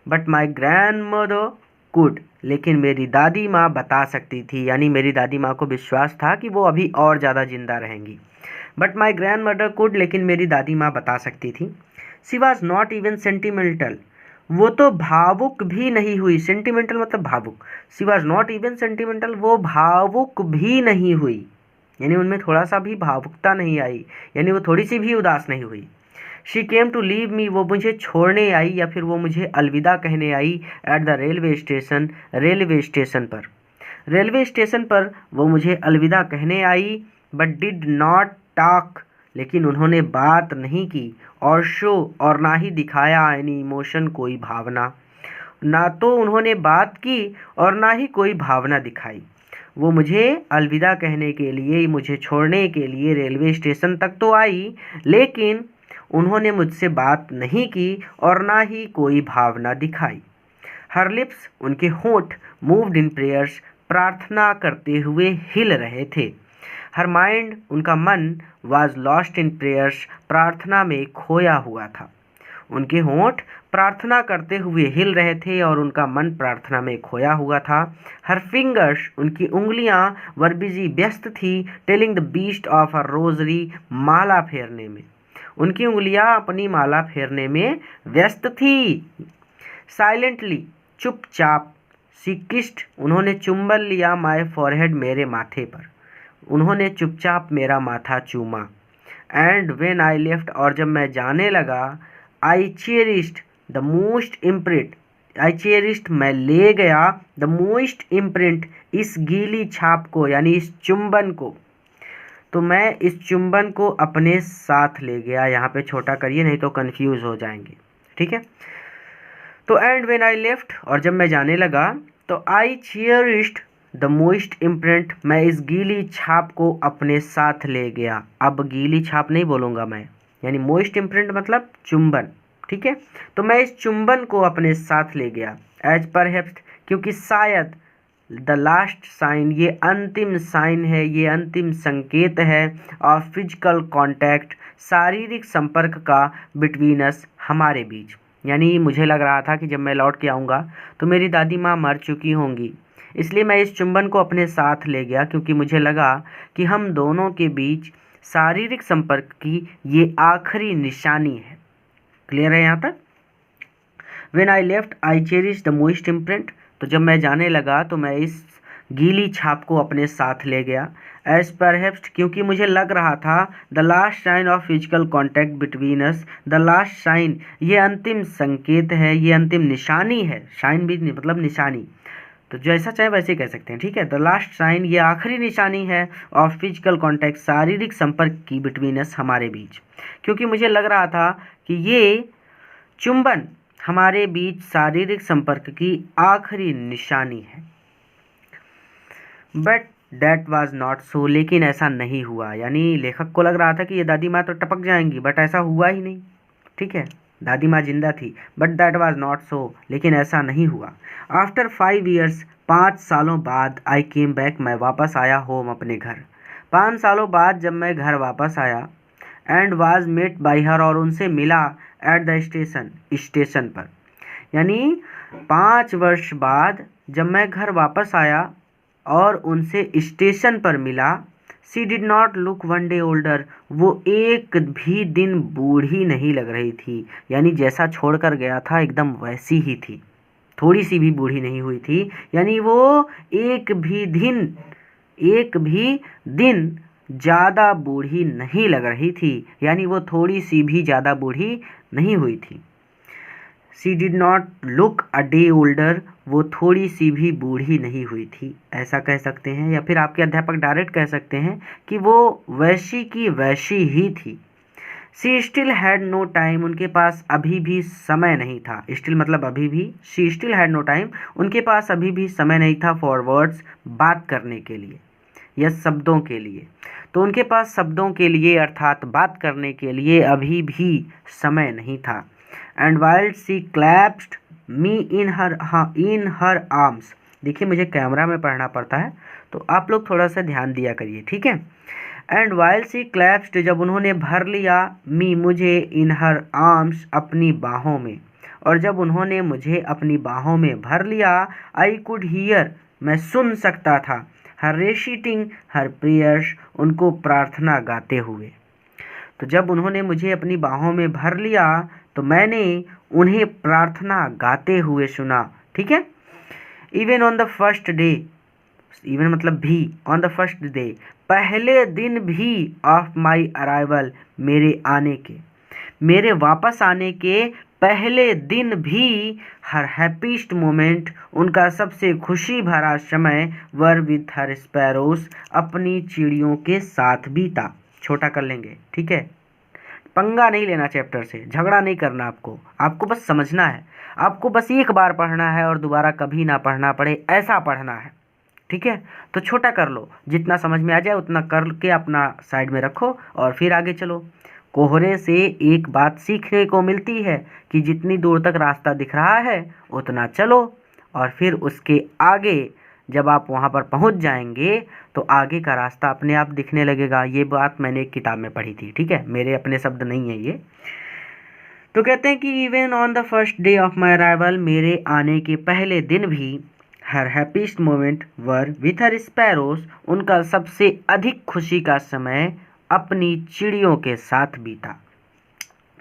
But my grand mother could, लेकिन मेरी दादी माँ बता सकती थी, यानी मेरी दादी माँ को विश्वास था कि वो अभी और ज़्यादा जिंदा रहेंगी। But my grand mother could, लेकिन मेरी दादी माँ बता सकती थी। She was not even sentimental, वो तो भावुक भी नहीं हुई, सेंटिमेंटल मतलब भावुक, she was not even sentimental, वो भावुक भी नहीं हुई, यानी उनमें थोड़ा सा भी भावुकता नहीं आई, यानी वो थोड़ी सी भी उदास नहीं हुई। She came to leave me, वो मुझे छोड़ने आई, या फिर वो मुझे अलविदा कहने आई, at the railway station, railway station पर, रेलवे स्टेशन पर वो मुझे अलविदा कहने आई, बट डिड नॉट टॉक, लेकिन उन्होंने बात नहीं की, और शो, और ना ही दिखाया, एनी इमोशन, कोई भावना, ना तो उन्होंने बात की और ना ही कोई भावना दिखाई। वो मुझे अलविदा कहने के लिए, मुझे छोड़ने के लिए रेलवे स्टेशन तक तो आई, लेकिन उन्होंने मुझसे बात नहीं की और ना ही कोई भावना दिखाई। हर लिप्स, उनके होंठ, मूव्ड इन प्रेयर्स, प्रार्थना करते हुए हिल रहे थे। हर माइंड, उनका मन, वाज लॉस्ट इन प्रेयर्स, प्रार्थना में खोया हुआ था। उनके होंठ प्रार्थना करते हुए हिल रहे थे और उनका मन प्रार्थना में खोया हुआ था। हर फिंगर्स, उनकी उंगलियां, वर बिजी, व्यस्त थी, टेलिंग द बीस्ट ऑफ हर रोजरी, माला फेरने में, उनकी उंगलियां अपनी माला फेरने में व्यस्त थी। साइलेंटली, चुपचाप, सी किस्ड, उन्होंने चुंबन लिया, माय फॉरहेड, मेरे माथे पर, उन्होंने चुपचाप मेरा माथा चूमा। एंड व्हेन आई लेफ्ट, और जब मैं जाने लगा, I cherished the most imprint, I cherished, मैं ले गया, द मोस्ट इम्प्रिंट, इस गीली छाप को, यानी इस चुंबन को, तो मैं इस चुंबन को अपने साथ ले गया। यहाँ पे छोटा करिए नहीं तो कंफ्यूज हो जाएंगे, ठीक है। तो एंड व्हेन आई लेफ्ट, और जब मैं जाने लगा, तो आई चेरिस्ड द मोइस्ट इम्प्रिंट, मैं इस गीली छाप को अपने साथ ले गया। अब गीली छाप नहीं बोलूँगा मैं, यानी मोइस्ट इम्प्रिंट मतलब चुंबन, ठीक है। तो मैं इस चुंबन को अपने साथ ले गया। एज परहैप्स, क्योंकि शायद, द लास्ट साइन, ये अंतिम साइन है, ये अंतिम संकेत है, ऑफ फिजिकल कॉन्टैक्ट, शारीरिक संपर्क का, बिटवीन अस, हमारे बीच। यानी मुझे लग रहा था कि जब मैं लौट के आऊँगा तो मेरी दादी माँ मर चुकी होंगी, इसलिए मैं इस चुंबन को अपने साथ ले गया, क्योंकि मुझे लगा कि हम दोनों के बीच शारीरिक संपर्क की ये आखिरी निशानी है। क्लियर है यहाँ तक? When I left, I cherished the moist imprint, तो जब मैं जाने लगा तो मैं इस गीली छाप को अपने साथ ले गया। As perhaps, क्योंकि मुझे लग रहा था, the last sign of physical contact between us, the last sign, ये अंतिम संकेत है, ये अंतिम निशानी है, साइन भी मतलब निशानी, तो जैसा चाहे वैसे ही कह सकते हैं, ठीक है। द लास्ट साइन, ये आखिरी निशानी है, ऑफ फिजिकल कॉन्टैक्ट, शारीरिक संपर्क की, बिटवीन अस, हमारे बीच, क्योंकि मुझे लग रहा था कि ये चुंबन हमारे बीच शारीरिक संपर्क की आखिरी निशानी है। But that was not so, लेकिन ऐसा नहीं हुआ। यानी लेखक को लग रहा था कि ये दादी माँ तो टपक जाएंगी, बट ऐसा हुआ ही नहीं, ठीक है। दादी माँ जिंदा थी, but that was not so, लेकिन ऐसा नहीं हुआ। आफ्टर 5 ईयर्स, 5 सालों बाद, आई केम बैक, मैं वापस आया होम, अपने घर। 5 सालों बाद जब मैं घर वापस आया, and was met by her, और उनसे मिला, एट द स्टेशन, स्टेशन पर। यानी 5 वर्ष बाद जब मैं घर वापस आया और उनसे स्टेशन पर मिला, she did not look one day older, वो एक भी दिन बूढ़ी नहीं लग रही थी। यानी जैसा छोड़ कर गया था एकदम वैसी ही थी, थोड़ी सी भी बूढ़ी नहीं हुई थी। यानी वो एक भी दिन ज़्यादा बूढ़ी नहीं लग रही थी, यानी वो थोड़ी सी भी ज़्यादा बूढ़ी नहीं हुई थी। She did not look a day older, वो थोड़ी सी भी बूढ़ी नहीं हुई थी, ऐसा कह सकते हैं। या फिर आपके अध्यापक डायरेक्ट कह सकते हैं कि वो वैसी की वैसी ही थी। सी स्टिल हैड नो टाइम, उनके पास अभी भी समय नहीं था। स्टिल मतलब अभी भी, सी स्टिल हैड नो टाइम, उनके पास अभी भी समय नहीं था, फॉर वर्ड्स, बात करने के लिए या शब्दों के लिए। तो उनके पास शब्दों के लिए अर्थात बात करने के लिए अभी भी समय नहीं था। And wild she clasped me in her arms, देखिए मुझे कैमरा में पढ़ना पड़ता है तो आप लोग थोड़ा सा ध्यान दिया करिए, ठीक है। एंड वाइल सी क्लैप्स्ड, जब उन्होंने भर लिया, मी, मुझे, इन हर आर्म्स, अपनी बाहों में, और जब उन्होंने मुझे अपनी बाहों में भर लिया, आई कुड हियर, मैं सुन सकता था, हर रेसिटिंग हर प्रेयर्स, उनको प्रार्थना गाते हुए। तो जब उन्होंने मुझे अपनी बाहों में भर लिया तो मैंने उन्हें प्रार्थना गाते हुए सुना, ठीक है। Even on the first day, even मतलब भी, ऑन द फर्स्ट डे, पहले दिन भी, ऑफ माई अराइवल, मेरे आने के, मेरे वापस आने के पहले दिन भी, हर हैप्पीस्ट मोमेंट, उनका सबसे खुशी भरा समय, वर विथ हर स्पैरोस, अपनी चिड़ियों के साथ बीता। छोटा कर लेंगे, ठीक है। पंगा नहीं लेना चैप्टर से, झगड़ा नहीं करना, आपको बस समझना है, आपको बस एक बार पढ़ना है और दोबारा कभी ना पढ़ना पड़े, ऐसा पढ़ना है, ठीक है। तो छोटा कर लो, जितना समझ में आ जाए उतना करके अपना साइड में रखो और फिर आगे चलो। कोहरे से एक बात सीखने को मिलती है कि जितनी दूर तक रास्ता दिख रहा है उतना चलो, और फिर उसके आगे जब आप वहाँ पर पहुँच जाएंगे तो आगे का रास्ता अपने आप दिखने लगेगा। ये बात मैंने एक किताब में पढ़ी थी, ठीक है, मेरे अपने शब्द नहीं है ये। तो कहते हैं कि even on the first day of my arrival, मेरे आने के पहले दिन भी, her happiest moment were with her sparrows, उनका सबसे अधिक खुशी का समय अपनी चिड़ियों के साथ बीता।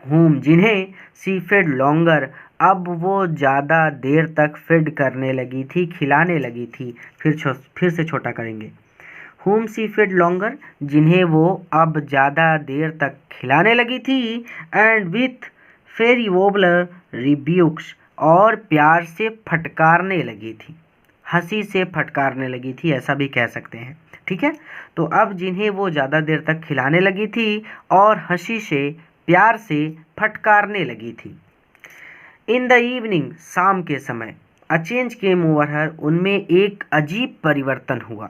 हुम, जिन्हें सी फेड लॉन्गर, अब वो ज़्यादा देर तक फेड करने लगी थी, खिलाने लगी थी। फिर से छोटा करेंगे। हुम सी फेड लॉन्गर, जिन्हें वो अब ज़्यादा देर तक खिलाने लगी थी। एंड विथ फेरी वोबलर रिब्यूक्स, और प्यार से फटकारने लगी थी, हंसी से फटकारने लगी थी, ऐसा भी कह सकते हैं, ठीक है। तो अब जिन्हें वो ज़्यादा देर तक खिलाने लगी थी और हंसी से, प्यार से फटकारने लगी थी। इन द इवनिंग, शाम के समय, अ चेंज केम ओवर हर, उनमें एक अजीब परिवर्तन हुआ।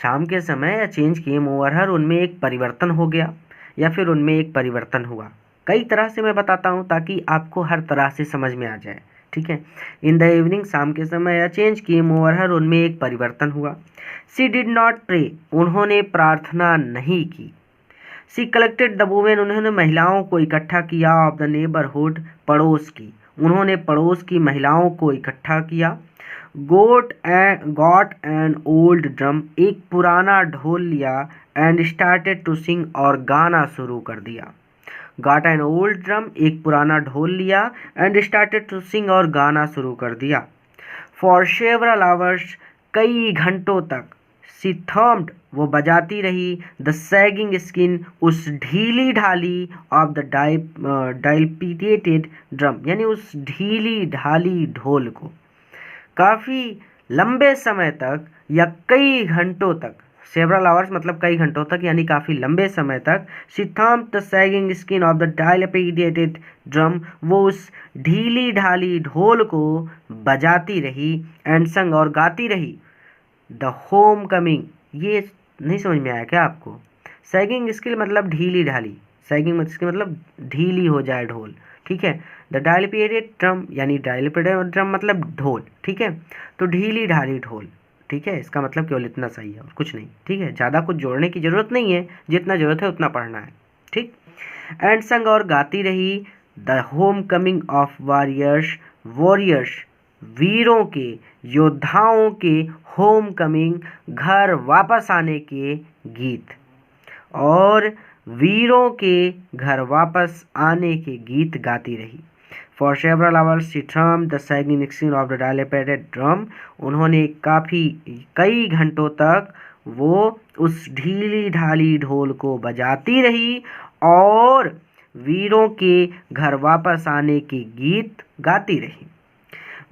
शाम के समय अ चेंज केम ओवर हर, उनमें एक परिवर्तन हो गया या फिर उनमें एक परिवर्तन हुआ। कई तरह से मैं बताता हूँ ताकि आपको हर तरह से समझ में आ जाए, ठीक है। इन द इवनिंग, शाम के समय, अ चेंज केम ओवर हर, उनमें एक परिवर्तन हुआ। सी डिड नॉट प्रे, उन्होंने प्रार्थना नहीं की। सी कलेक्टेड द वुमेन, उन्होंने महिलाओं को इकट्ठा किया। ऑफ द नेबरहुड, पड़ोस की, उन्होंने पड़ोस की महिलाओं को इकट्ठा किया। गॉट एन ओल्ड ड्रम, एक पुराना ढोल लिया। एंड स्टार्टेड टू सिंग, और गाना शुरू कर दिया। गॉट एन ओल्ड ड्रम, एक पुराना ढोल लिया। एंड स्टार्टेड टू सिंग, और गाना शुरू कर दिया। फॉर सेवरल आवर्स, कई घंटों तक। सी थम्ड, वो बजाती रही। द सैगिंग स्किन, उस ढीली ढाली। ऑफ द डाइलपिटेटेड ड्रम, यानी उस ढीली ढाली ढोल को। काफ़ी लंबे समय तक या कई घंटों तक, सेवरल आवर्स मतलब कई घंटों तक यानी काफ़ी लंबे समय तक। She thumped the sagging skin of the dilapidated drum, वो उस ढीली ढाली ढोल को बजाती रही। एंड संग, और गाती रही। द होम कमिंग, ये नहीं समझ में आया क्या आपको? सैगिंग स्किल मतलब ढीली ढाली, सैगिंग मतलब ढीली हो जाए ढोल, ठीक है। द डाइलपिटेटेड ड्रम, यानी डाइलपिटेटेड ड्रम मतलब ढोल, ठीक है। तो ढीली ढाली ढोल, ठीक है, इसका मतलब केवल इतना सही है और कुछ नहीं, ठीक है। ज़्यादा कुछ जोड़ने की ज़रूरत नहीं है, जितना ज़रूरत है उतना पढ़ना है, ठीक। एंड संग, और गाती रही। The home coming of warriors, वीरों के, योद्धाओं के होम कमिंग, घर वापस आने के गीत। और वीरों के घर वापस आने के गीत गाती रही। For several hours she thrummed the sagging skin of the dilapidated drum, उन्होंने कई घंटों तक वो उस ढीली ढाली ढोल को बजाती रही और वीरों के घर वापस आने के गीत गाती रही।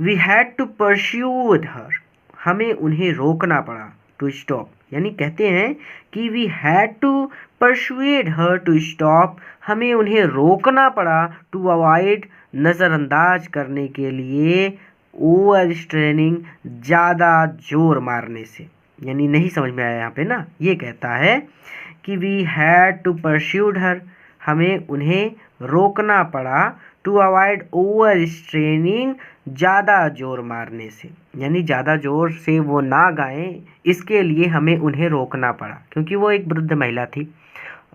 वी हैड टू परस्यूड हर, हमें उन्हें रोकना पड़ा। टू स्टॉप, यानी कहते हैं कि we had to persuade her to stop, हमें उन्हें रोकना पड़ा। टू अवॉइड, नज़रअंदाज करने के लिए। ओवर स्ट्रेनिंग, ज़्यादा जोर मारने से, यानी नहीं समझ में आया यहाँ पे ना, ये कहता है कि वी हैड टू परस्यूड हर, हमें उन्हें रोकना पड़ा। टू अवॉइड ओवर स्ट्रेनिंग, ज़्यादा जोर मारने से, यानी ज़्यादा जोर से वो ना गाएं, इसके लिए हमें उन्हें रोकना पड़ा, क्योंकि वो एक वृद्ध महिला थी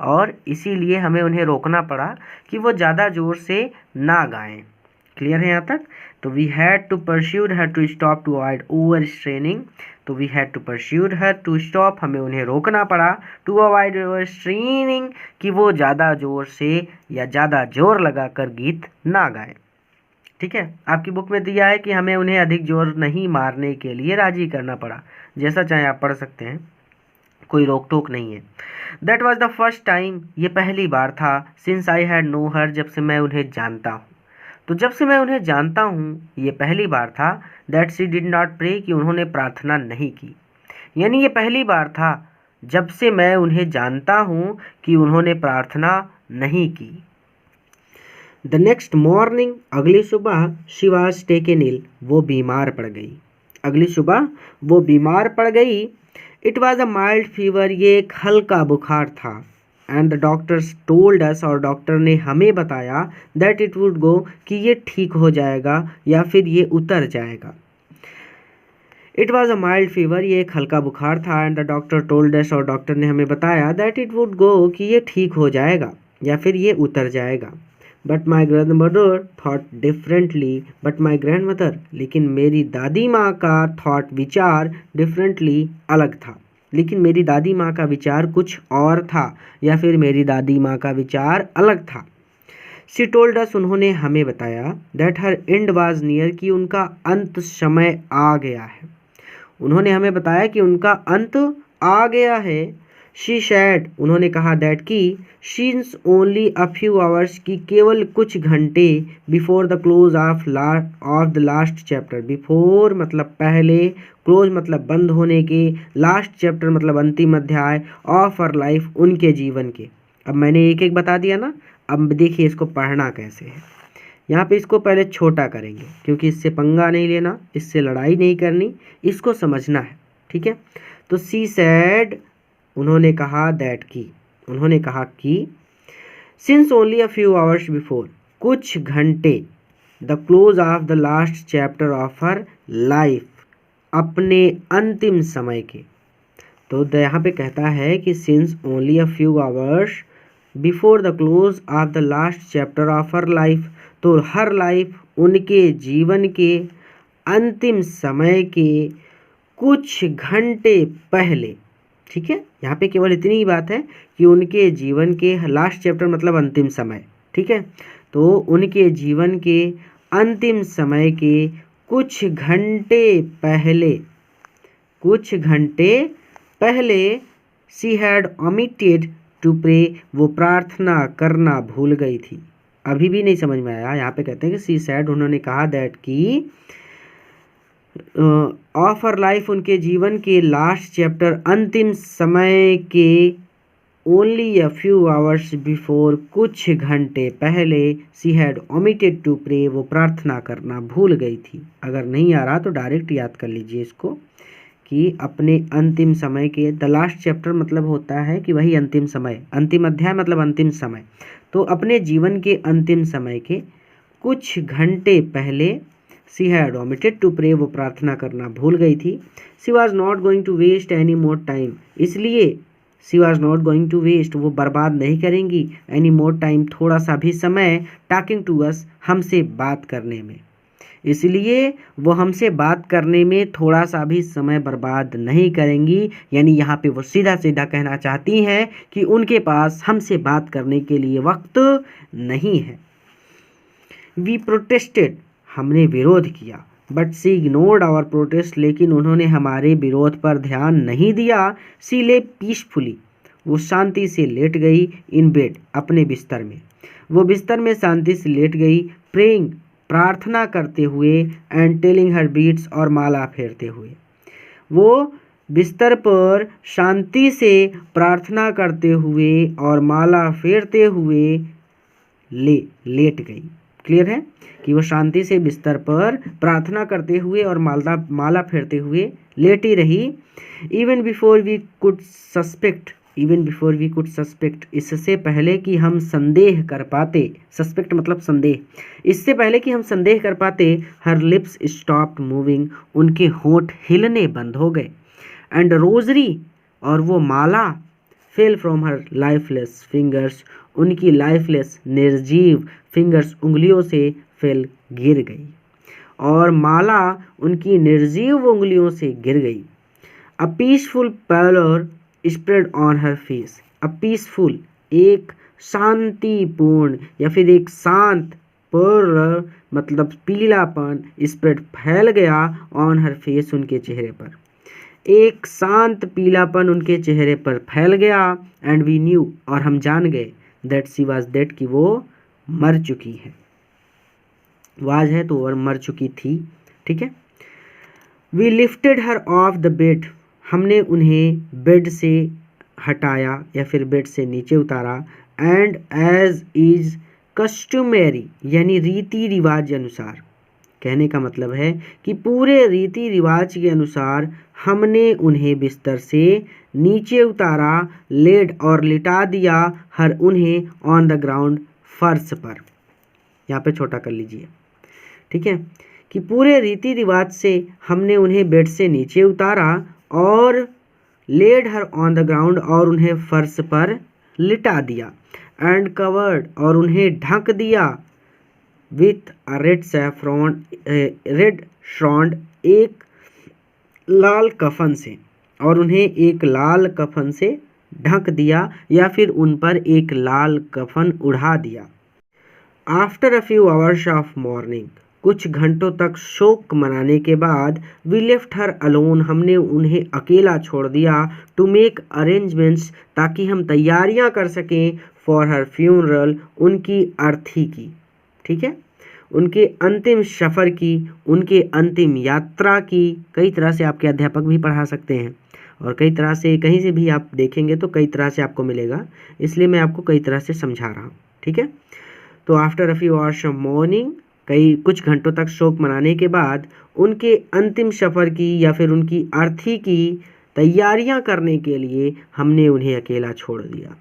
और इसीलिए हमें उन्हें रोकना पड़ा कि वो ज़्यादा जोर से ना गाएं। क्लियर है यहाँ तक? तो we had to persuade her to stop to avoid over straining, तो we had to persuade her to stop, हमें उन्हें रोकना पड़ा। टू अवॉइड ओवर स्ट्रेनिंग, कि वो ज़्यादा जोर से या ज़्यादा जोर लगाकर गीत ना गाएं। ठीक है, आपकी बुक में दिया है कि हमें उन्हें अधिक जोर नहीं मारने के लिए राजी करना पड़ा, जैसा चाहे आप पढ़ सकते हैं, कोई रोक टोक नहीं है। That was the first time, ये पहली बार था। सिंस आई हैड नो हर, जब से मैं उन्हें जानता हूँ, तो जब से मैं उन्हें जानता हूँ ये पहली बार था। That she did not pray, कि उन्होंने प्रार्थना नहीं की, यानी ये पहली बार था जब से मैं उन्हें जानता हूँ कि उन्होंने प्रार्थना नहीं की। द नेक्स्ट मॉर्निंग, अगली सुबह, शी वाज टेकन इल, वो बीमार पड़ गई। अगली सुबह वो बीमार पड़ गई। It was a mild fever, ये एक हल्का बुखार था। And the doctors told us, और डॉक्टर ने हमें बताया, दैट इट वुड गो, कि ये ठीक हो जाएगा या फिर ये उतर जाएगा। It was a mild fever, ये एक हल्का बुखार था। And the doctor told us, और डॉक्टर ने हमें बताया, दैट इट वुड गो, कि ये ठीक हो जाएगा या फिर ये उतर जाएगा। But my grandmother thought differently, but my grandmother, लेकिन मेरी दादी माँ का थॉट, विचार, डिफरेंटली, अलग था। लेकिन मेरी दादी माँ का विचार कुछ और था या फिर मेरी दादी माँ का विचार अलग था। शी टोल्ड अस, उन्होंने हमें बताया, that her and was near, कि उनका अंत समय आ गया है। उन्होंने हमें बताया कि उनका अंत आ गया है। शी सैड, उन्होंने कहा, दैट की, since only a few hours, की केवल कुछ घंटे, before the close of the last chapter, before मतलब पहले, क्लोज मतलब बंद होने के, लास्ट चैप्टर मतलब अंतिम अध्याय, ऑफ हर लाइफ, उनके जीवन के। अब मैंने एक एक बता दिया ना, अब देखिए इसको पढ़ना कैसे है। यहाँ पे इसको पहले छोटा करेंगे क्योंकि इससे पंगा नहीं लेना, इससे लड़ाई नहीं करनी, इसको समझना है, ठीक है। तो शी सैड, उन्होंने कहा, दैट की, उन्होंने कहा कि since only a few hours before, कुछ घंटे, the close of the last chapter of her life, अपने अंतिम समय के। तो यहाँ पे कहता है कि since only a few hours before the close of the last chapter of her life, तो हर लाइफ उनके जीवन के अंतिम समय के कुछ घंटे पहले, ठीक है। यहाँ पे केवल इतनी ही बात है कि उनके जीवन के लास्ट चैप्टर मतलब अंतिम समय, ठीक है। तो उनके जीवन के अंतिम समय के कुछ घंटे पहले, कुछ घंटे पहले, she had omitted to pray, वो प्रार्थना करना भूल गई थी। अभी भी नहीं समझ में आया, यहाँ पे कहते हैं कि शी सैड, उन्होंने कहा, दैट की ऑफ हर लाइफ, उनके जीवन के लास्ट चैप्टर अंतिम समय के only a few hours before, कुछ घंटे पहले, she had omitted to pray, वो प्रार्थना करना भूल गई थी। अगर नहीं आ रहा तो डायरेक्ट याद कर लीजिए इसको कि अपने अंतिम समय के, द लास्ट चैप्टर मतलब होता है कि वही अंतिम समय, अंतिम अध्याय मतलब अंतिम समय। तो अपने जीवन के अंतिम समय के कुछ घंटे पहले she had omitted to pray, वो प्रार्थना करना भूल गई थी। She was not going to waste any more time, इसलिए she was not going to waste, वो बर्बाद नहीं करेंगी, एनी मोर टाइम, थोड़ा सा भी समय, टॉकिंग टू अस, हमसे बात करने में, इसलिए वो हमसे बात करने में थोड़ा सा भी समय बर्बाद नहीं करेंगी। यानी यहाँ पे वो सीधा सीधा कहना चाहती हैं कि उनके पास हमसे बात करने के लिए वक्त नहीं है। वी प्रोटेस्टेड, हमने विरोध किया, but she ignored our protest, लेकिन उन्होंने हमारे विरोध पर ध्यान नहीं दिया। सी ले पीसफुली, वो शांति से लेट गई, इन बेड, अपने बिस्तर में, वो बिस्तर में शांति से लेट गई, प्रेइंग, प्रार्थना करते हुए, एंड टेलिंग हर बीट्स, और माला फेरते हुए, वो बिस्तर पर शांति से प्रार्थना करते हुए और माला फेरते हुए लेट गई। क्लियर है कि वो शांति से बिस्तर पर प्रार्थना करते हुए और माला फेरते हुए लेटी रही। Even before we could suspect, even before we could suspect, इससे पहले कि हम संदेह कर पाते, सस्पेक्ट मतलब संदेह, इससे पहले कि हम संदेह कर पाते, हर लिप्स स्टॉप्ड मूविंग, उनके होंठ हिलने बंद हो गए, एंड रोजरी, और वो माला, fell from her lifeless fingers, उनकी लाइफलेस निर्जीव फिंगर्स, उंगलियों से फेल, गिर गई, और माला उनकी निर्जीव उंगलियों से गिर गई। A peaceful pallor spread on her face, a peaceful, एक शांतिपूर्ण या फिर एक शांत, पर मतलब पीलापन, स्प्रेड फैल गया, ऑन हर फेस, उनके चेहरे पर, एक शांत पीलापन उनके चेहरे पर फैल गया, एंड वी न्यू, और हम जान गए, दैट शी वाज डेड, कि वो मर चुकी है। वाज है तो और मर चुकी थी, ठीक है। We lifted her off the bed, हमने उन्हें बेड से हटाया या फिर बेड से नीचे उतारा, एंड एज इज कस्टमरी, यानी रीति रिवाज अनुसार, कहने का मतलब है कि पूरे रीति रिवाज के अनुसार हमने उन्हें बिस्तर से नीचे उतारा, लेड, और लिटा दिया, हर, उन्हें, ऑन द ग्राउंड, फर्श पर। यहाँ पे छोटा कर लीजिए, ठीक है, कि पूरे रीति रिवाज से हमने उन्हें बेड से नीचे उतारा और laid her on the ground, और उन्हें फर्श पर लिटा दिया, एंड कवर्ड, और उन्हें ढक दिया, with a red saffron, red shroud, एक लाल कफन से, और उन्हें एक लाल कफन से ढक दिया या फिर उन पर एक लाल कफन उड़ा दिया। After a few hours of morning, कुछ घंटों तक शोक मनाने के बाद, वी लेफ्ट हर अलोन, हमने उन्हें अकेला छोड़ दिया, टू मेक अरेंजमेंट्स, ताकि हम तैयारियां कर सकें, फॉर हर फ्यूनरल, उनकी अर्थी की, ठीक है, उनके अंतिम सफ़र की, उनके अंतिम यात्रा की। कई तरह से आपके अध्यापक भी पढ़ा सकते हैं और कई तरह से कहीं से भी आप देखेंगे तो कई तरह से आपको मिलेगा, इसलिए मैं आपको कई तरह से समझा रहा हूँ, ठीक है। तो after a few hours of morning, कुछ घंटों तक शोक मनाने के बाद उनके अंतिम सफ़र की या फिर उनकी अर्थी की तैयारियां करने के लिए हमने उन्हें अकेला छोड़ दिया।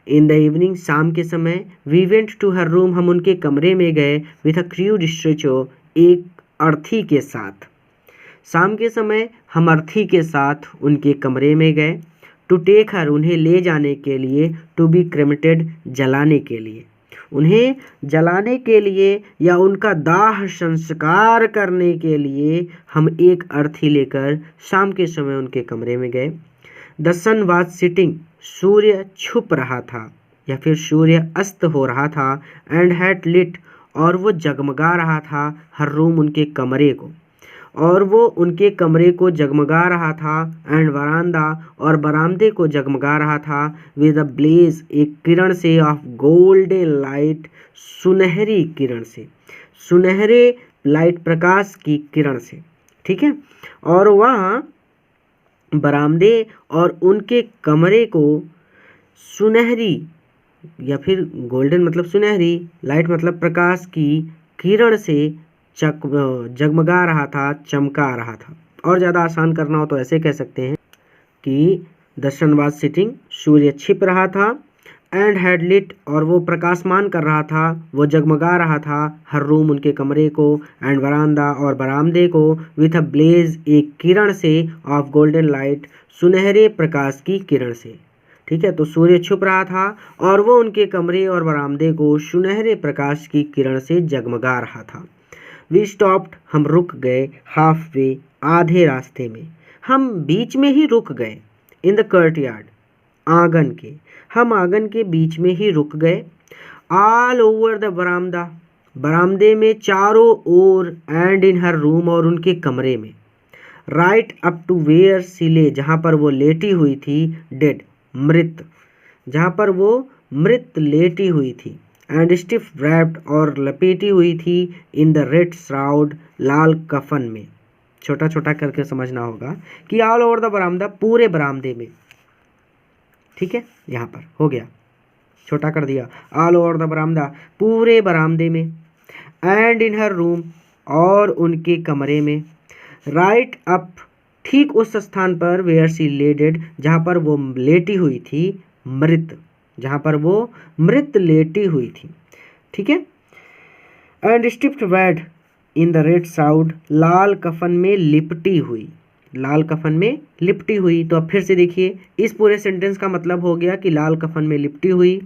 इन द इवनिंग, शाम के समय, we went to her room, हम उनके कमरे में गए, विथ अ क्रूड स्ट्रेचो, एक अर्थी के साथ। शाम के समय हम अर्थी के साथ उनके कमरे में गए, टू टेक हर, उन्हें ले जाने के लिए, टू बी क्रेमेटेड, जलाने के लिए, उन्हें जलाने के लिए या उनका दाह संस्कार करने के लिए हम एक अर्थी लेकर शाम के समय उनके कमरे में गए। द सन वाज सिटिंग, सूर्य छुप रहा था या फिर सूर्य अस्त हो रहा था, एंड हैड लिट, और वो जगमगा रहा था, हर रूम, उनके कमरे को, और वो उनके कमरे को जगमगा रहा था, एंड वरांदा, और बरामदे को जगमगा रहा था, विद अ ब्लेज, एक किरण से, ऑफ गोल्डन लाइट, सुनहरी किरण से, सुनहरे लाइट, प्रकाश की किरण से, ठीक है। और वहाँ बरामदे और उनके कमरे को सुनहरी या फिर गोल्डन मतलब सुनहरी, लाइट मतलब प्रकाश की किरण से जगमगा रहा था, चमका रहा था। और ज़्यादा आसान करना हो तो ऐसे कह सकते हैं कि द सन वाज सिटिंग, सूर्य छिप रहा था, एंड हैड लिट, और वो प्रकाशमान कर रहा था, वो जगमगा रहा था, हर रूम, उनके कमरे को, एंड वरांदा, और बरामदे को, विथ अ ब्लेज, एक किरण से, ऑफ गोल्डन लाइट, सुनहरे प्रकाश की किरण से, ठीक है। तो सूर्य छुप रहा था और वो उनके कमरे और बरामदे को सुनहरे प्रकाश की किरण से जगमगा रहा था। वी स्टॉप्ड, हम रुक गए, हाफ वे, आधे रास्ते में, हम बीच में ही रुक गए, इन द कर्टयार्ड, आंगन के, हम आंगन के बीच में ही रुक गए, ऑल ओवर द बरामदा, बरामदे में चारों ओर, एंड इन हर रूम, और उनके कमरे में, राइट अप टू वेयर सी ले, जहाँ पर वो लेटी हुई थी, डेड, मृत, जहाँ पर वो मृत लेटी हुई थी, एंड स्टिफ रैप्ड, और लपेटी हुई थी, इन द रेड श्राउड, लाल कफन में। छोटा छोटा करके समझना होगा कि ऑल ओवर द बरामदा, पूरे बरामदे में, ठीक है। यहाँ पर हो गया, छोटा कर दिया, ऑल ओवर द बरामदा, पूरे बरामदे में, एंड इन हर रूम, और उनके कमरे में, राइट अप, ठीक उस स्थान पर, वेयर सी लेडेड, जहाँ पर वो लेटी हुई थी, मृत, जहाँ पर वो मृत लेटी हुई थी, ठीक है। And stiffed red, in the red shroud, लाल कफन में लिपटी हुई, लाल कफन में लिपटी हुई। तो अब फिर से देखिए, इस पूरे सेंटेंस का मतलब हो गया कि लाल कफन में लिपटी हुई।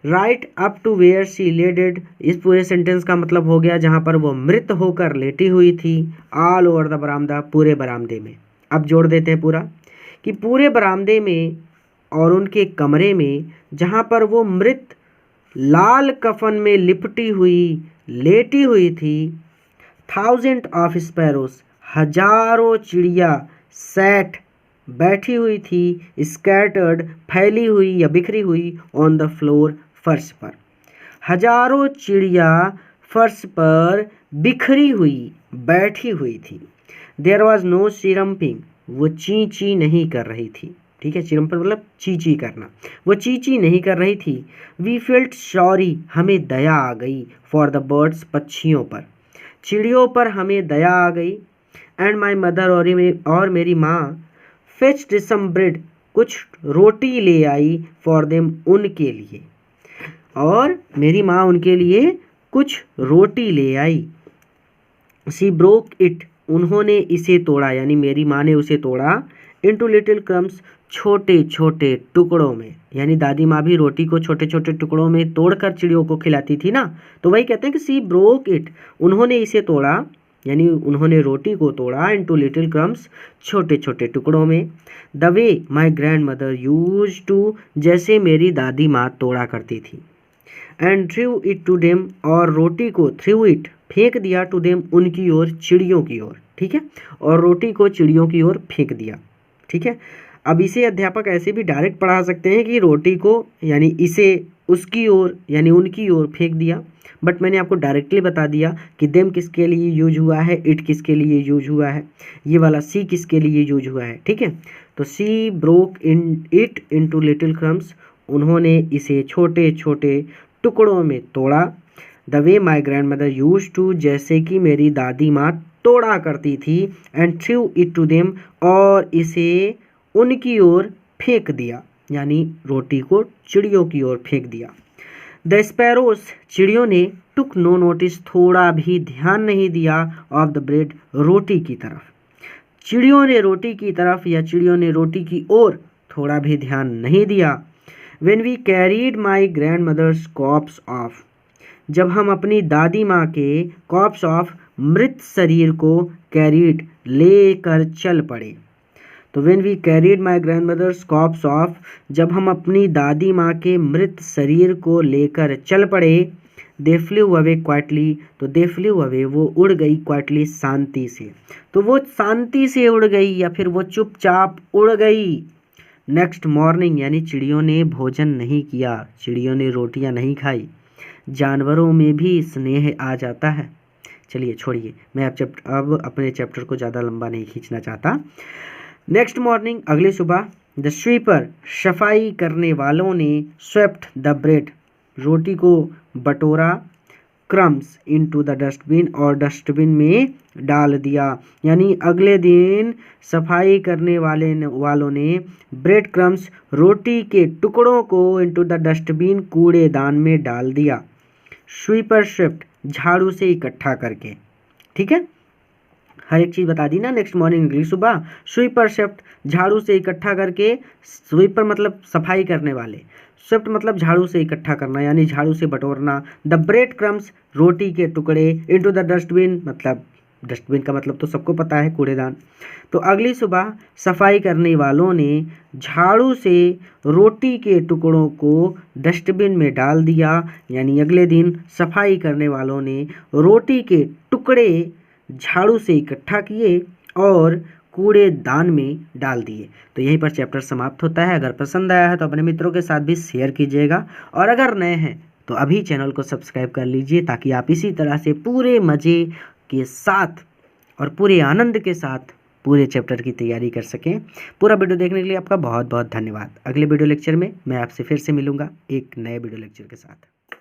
Right up to where she lay dead, इस पूरे सेंटेंस का मतलब हो गया जहाँ पर वो मृत होकर लेटी हुई थी। ऑल ओवर द बरामदा, पूरे बरामदे में। अब जोड़ देते हैं पूरा कि पूरे बरामदे में और उनके कमरे में, जहाँ पर वो मृत लाल कफन में लिपटी हुई लेटी हुई थी, थाउजेंड ऑफ स्पैरोस, हजारों चिड़िया, सैट, बैठी हुई थी, स्कैटर्ड, फैली हुई या बिखरी हुई, ऑन द फ्लोर, फर्श पर, हजारों चिड़िया फर्श पर बिखरी हुई बैठी हुई थी। देयर वॉज नो चिरम्पिंग, वो ची ची नहीं कर रही थी, ठीक है। चिरम्पन मतलब ची ची करना, वो ची ची नहीं कर रही थी। वी फेल्ट सॉरी, हमें दया आ गई, फॉर द बर्ड्स, पक्षियों पर, चिड़ियों पर हमें दया आ गई। एंड माई मदर, और मेरी माँ, फेच्ड सम ब्रेड, कुछ रोटी ले आई, फॉर देम, उनके लिए, और मेरी माँ उनके लिए कुछ रोटी ले आई। शी ब्रोक इट, उन्होंने इसे तोड़ा, यानी मेरी माँ ने उसे तोड़ा, इनटू लिटिल क्रम्स, छोटे छोटे टुकड़ों में, यानी दादी माँ भी रोटी को छोटे छोटे टुकड़ों में तोड़कर चिड़ियों को खिलाती थी ना, तो वही कहते हैं कि शी ब्रोक इट, उन्होंने इसे तोड़ा, यानी उन्होंने रोटी को तोड़ा, इनटू लिटिल क्रम्स, छोटे छोटे टुकड़ों में। The way my grandmother use to, जैसे मेरी दादी माँ तोड़ा करती थी। And threw it to them, और रोटी को, थ्रू इट, फेंक दिया, टू देम, उनकी ओर, चिड़ियों की ओर, ठीक है, और रोटी को चिड़ियों की ओर फेंक दिया, ठीक है। अब इसे अध्यापक ऐसे भी डायरेक्ट पढ़ा सकते हैं कि रोटी को, यानी इसे उसकी ओर यानी उनकी ओर फेंक दिया, बट मैंने आपको डायरेक्टली बता दिया कि देम किसके लिए यूज हुआ है, इट किसके लिए यूज हुआ है, ये वाला सी किसके लिए यूज हुआ है, ठीक है। तो she broke in it into little crumbs, उन्होंने इसे छोटे छोटे टुकड़ों में तोड़ा। The way my grandmother use to, जैसे कि मेरी दादी माँ तोड़ा करती थी। And threw it to them, और इसे उनकी ओर फेंक दिया, यानी रोटी को चिड़ियों की ओर फेंक दिया। द स्पैरोस, चिड़ियों ने टुक नो नोटिस, थोड़ा भी ध्यान नहीं दिया। ऑफ द ब्रेड, रोटी की तरफ। चिड़ियों ने रोटी की तरफ या चिड़ियों ने रोटी की ओर थोड़ा भी ध्यान नहीं दिया। When we carried my grandmother's corpse off, जब हम अपनी दादी माँ के कॉप्स ऑफ, मृत शरीर को, कैरीड, लेकर चल पड़े। तो when we carried my grandmother's corpse off, जब हम अपनी दादी माँ के मृत शरीर को लेकर चल पड़े। they flew away quietly, तो they flew away, वो उड़ गई, quietly, शांति से। तो वो शांति से उड़ गई या फिर वो चुपचाप उड़ गई। नेक्स्ट मॉर्निंग, यानी चिड़ियों ने भोजन नहीं किया, चिड़ियों ने रोटियां नहीं खाई। जानवरों में भी स्नेह आ जाता है। चलिए छोड़िए, मैं अब अपने चैप्टर को ज़्यादा लंबा नहीं खींचना चाहता। नेक्स्ट मॉर्निंग, अगली सुबह। द स्वीपर, सफाई करने वालों ने, स्वेप्ट द ब्रेड, रोटी को बटोरा। क्रम्स इनटू द डस्टबिन, और डस्टबिन में डाल दिया। यानी अगले दिन सफाई करने वालों ने ब्रेड क्रम्स, रोटी के टुकड़ों को, इनटू द डस्टबिन, कूड़ेदान में डाल दिया। स्वीपर स्वेप्ट, झाड़ू से इकट्ठा करके। ठीक है, हर एक चीज़ बता दी ना। नेक्स्ट मॉर्निंग, अगली सुबह। स्वीपर स्वेप्ट, झाड़ू से इकट्ठा करके। स्वीपर मतलब सफाई करने वाले, स्वेप्ट मतलब झाड़ू से इकट्ठा करना, यानी झाड़ू से बटोरना। द ब्रेड क्रम्स, रोटी के टुकड़े। इनटू द डस्टबिन, मतलब डस्टबिन का मतलब तो सबको पता है, कूड़ेदान। तो अगली सुबह सफाई करने वालों ने झाड़ू से रोटी के टुकड़ों को डस्टबिन में डाल दिया, यानी अगले दिन सफाई करने वालों ने रोटी के टुकड़े झाड़ू से इकट्ठा किए और कूड़ेदान में डाल दिए। तो यहीं पर चैप्टर समाप्त होता है। अगर पसंद आया है तो अपने मित्रों के साथ भी शेयर कीजिएगा, और अगर नए हैं तो अभी चैनल को सब्सक्राइब कर लीजिए, ताकि आप इसी तरह से पूरे मज़े के साथ और पूरे आनंद के साथ पूरे चैप्टर की तैयारी कर सकें। पूरा वीडियो देखने के लिए आपका बहुत बहुत धन्यवाद। अगले वीडियो लेक्चर में मैं आपसे फिर से मिलूंगा एक नए वीडियो लेक्चर के साथ।